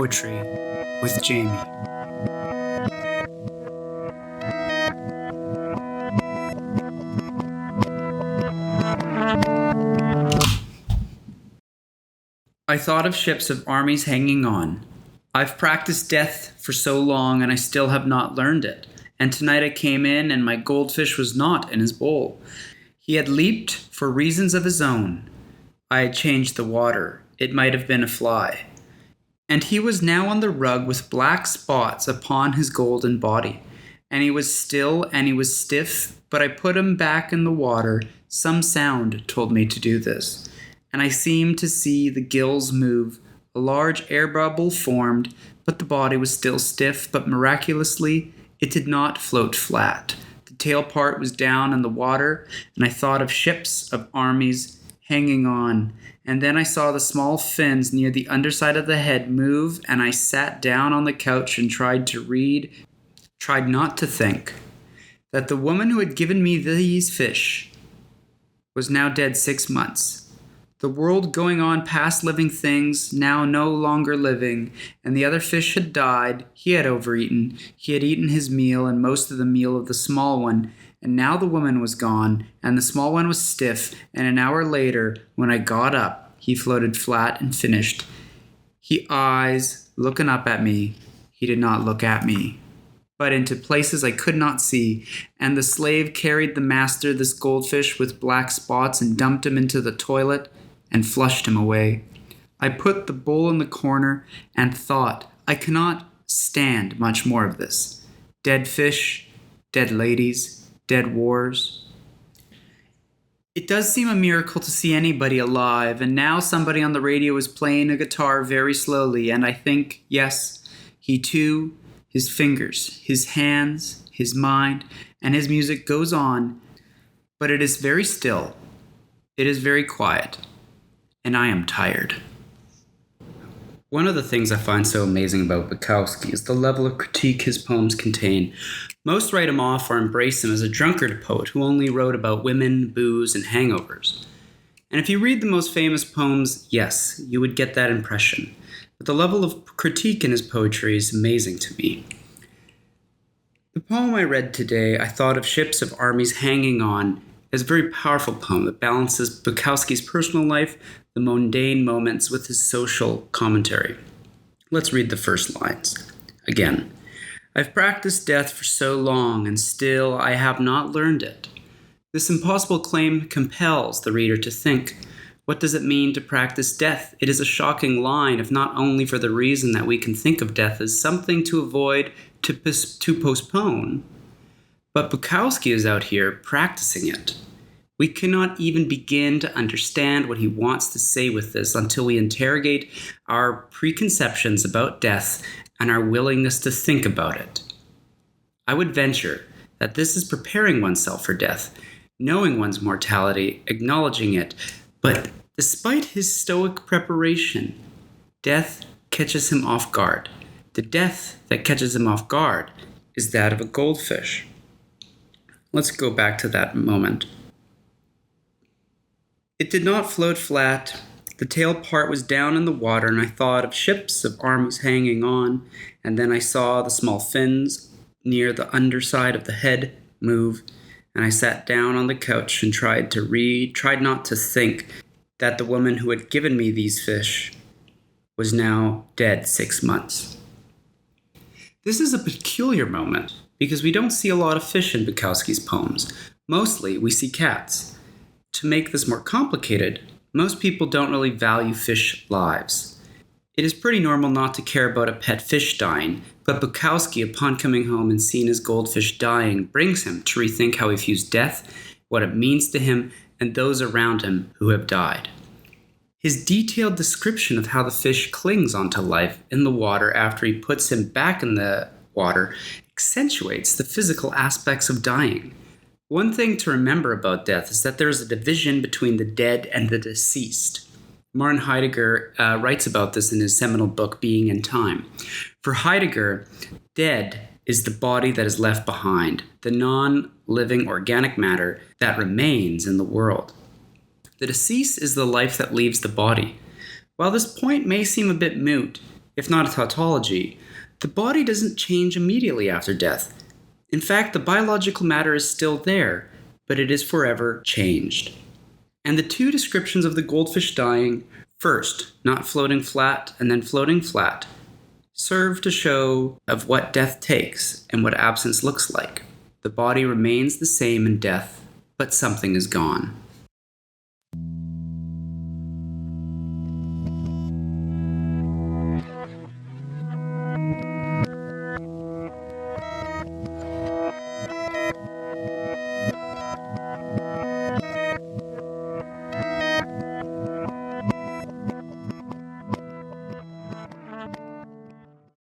Poetry with JME. I thought of ships of armies hanging on. I've practiced death for so long and I still have not learned it. And tonight I came in and my goldfish was not in his bowl. He had leaped for reasons of his own. I had changed the water. It might have been a fly. And he was now on the rug with black spots upon his golden body. And he was still and he was stiff, but I put him back in the water. Some sound told me to do this. And I seemed to see the gills move. A large air bubble formed, but the body was still stiff, but miraculously it did not float flat. The tail part was down in the water, and I thought of ships of armies hanging on. And then I saw the small fins near the underside of the head move, and I sat down on the couch and tried not to think, that the woman who had given me these fish was now dead 6 months. The world going on past living things, now no longer living, and the other fish had died. He had overeaten. He had eaten his meal and most of the meal of the small one, and now the woman was gone, and the small one was stiff, and an hour later, when I got up, he floated flat and finished. He eyes looking up at me. He did not look at me, but into places I could not see, and the slave carried the master, this goldfish with black spots, and dumped him into the toilet and flushed him away. I put the bowl in the corner and thought, I cannot stand much more of this. Dead fish, dead ladies, dead wars. It does seem a miracle to see anybody alive, and now somebody on the radio is playing a guitar very slowly, and I think, yes, he too, his fingers, his hands, his mind, and his music goes on, but it is very still. It is very quiet. And I am tired. One of the things I find so amazing about Bukowski is the level of critique his poems contain. Most write him off or embrace him as a drunkard poet who only wrote about women, booze, and hangovers. And if you read the most famous poems, yes, you would get that impression. But the level of critique in his poetry is amazing to me. The poem I read today, I thought of ships of armies hanging on, is a very powerful poem that balances Bukowski's personal life, the mundane moments, with his social commentary. Let's read the first lines. Again, I've practiced death for so long, and still I have not learned it. This impossible claim compels the reader to think, what does it mean to practice death? It is a shocking line, if not only for the reason that we can think of death as something to avoid, to postpone, but Bukowski is out here practicing it. We cannot even begin to understand what he wants to say with this until we interrogate our preconceptions about death and our willingness to think about it. I would venture that this is preparing oneself for death, knowing one's mortality, acknowledging it, but despite his stoic preparation, death catches him off guard. The death that catches him off guard is that of a goldfish. Let's go back to that moment. It did not float flat. The tail part was down in the water, and I thought of ships of armies hanging on, and then I saw the small fins near the underside of the head move, and I sat down on the couch and tried not to think that the woman who had given me these fish was now dead 6 months. This is a peculiar moment, because we don't see a lot of fish in Bukowski's poems. Mostly, we see cats. To make this more complicated, most people don't really value fish lives. It is pretty normal not to care about a pet fish dying, but Bukowski, upon coming home and seeing his goldfish dying, brings him to rethink how he views death, what it means to him, and those around him who have died. His detailed description of how the fish clings onto life in the water after he puts him back in the water accentuates the physical aspects of dying. One thing to remember about death is that there is a division between the dead and the deceased. Martin Heidegger writes about this in his seminal book, Being and Time. For Heidegger, dead is the body that is left behind, the non-living organic matter that remains in the world. The deceased is the life that leaves the body. While this point may seem a bit moot, if not a tautology, the body doesn't change immediately after death. In fact, the biological matter is still there, but it is forever changed. And the two descriptions of the goldfish dying, first not floating flat and then floating flat, serve to show of what death takes and what absence looks like. The body remains the same in death, but something is gone.